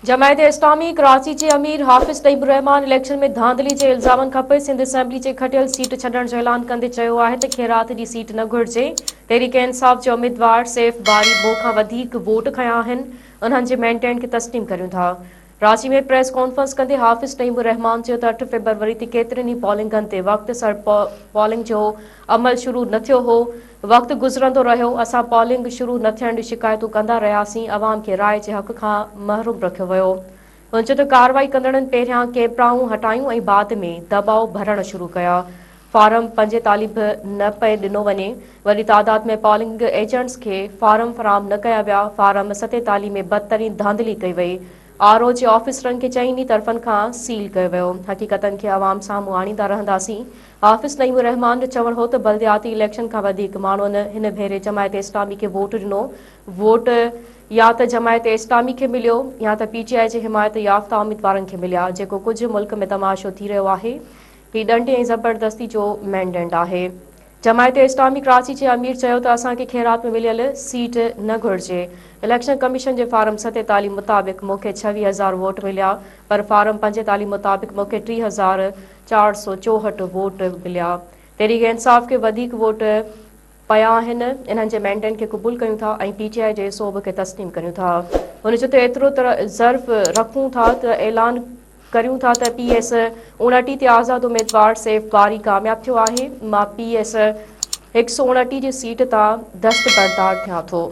जमायत इस्लामी कराची के अमीर हाफिज़ तैयब रहमान इलेक्शन में धांधली के इल्ज़ामनि खबे सिंध असेंबली के खटियल सीट छॾण जो ऐलान कंदे चयो आहे त खैरात जी सीट न घुरिजे। तहरीक इंसाफ़ जो उम्मीदवार सैफ बारी मूंखां वधीक वोट खंया आहिनि। उन्हनि जे मेंटेन खे तस्लीम करियूं था। कराची में प्रेस कॉन्फ्रेंस कंदे हाफिज़ तैयब रहमान चयो त 8 फरवरी ते केतिरनि ई पोलिंगनि ते वक़्तसर पोलिंग जो अमल शुरू न थियो हो। वक़्तु गुज़रंदो रहियो, असां पोलिंग शुरू न थियण जी शिकायतूं कंदा रहियासीं। अवाम खे राय जे हक़ खां महरूम रखियो वियो। हुन चयो त कार्रवाई कंदड़नि पहिरियां कैमराऊं हटायूं ऐं बाद में दबाउ भरण शुरू कया। फार्म 45 न पे ॾिनो वञे। वॾी तादाद में पोलिंग एजेंट्स खे फार्म फराहम न कया विया। फार्म 47 में बदतरीन धांधली कई वई। आरओ जे ऑफिसरनि खे चइनी तरफ़नि खां सील कयो वियो। हक़ीक़तनि खे अवाम साम्हूं आणींदा रहंदासीं। हाफिज़ तैयब रहमान जो चवणु हो त बल्दियाती इलेक्शन खां वधीक माण्हुनि हिन भेरे जमायत इस्लामी खे वोट ॾिनो। वोट या त जमायत इस्लामी खे मिलियो या त पीटीआई जे हिमायत याफ़्ता उम्मीदवारनि खे मिलिया, जेको कुझु मुल्क में तमाशो थी रहियो आहे। ही ॾंडे ऐं ज़बरदस्ती जो मैंडेट आहे। जमायत इस्लामी कराची जे अमीर चयो त असांखे खैरात में मिलियल सीट न घुरिजे। इलेक्शन कमीशन जे फार्म 47 मुताबिक़ मूंखे 26,000 वोट मिलिया, पर फार्म 45 मुताबिक़ मूंखे 30,464 वोट मिलिया। तहरीक इंसाफ़ खे वधीक वोट पया आहिनि। इन्हनि जे मैंडेट खे क़बूल कयूं था ऐं पीटीआई जे सोभ खे तस्लीम करियूं था। हुन चयो त एतिरो ज़र्फ़ रखूं था त ऐलान करियूं था त पीएस 29 ते आज़ाद उम्मीदवार सैफ बारी कामयाब थियो आहे। मां पीएस 129 जी सीट तां दस्तबरदार थियां थो।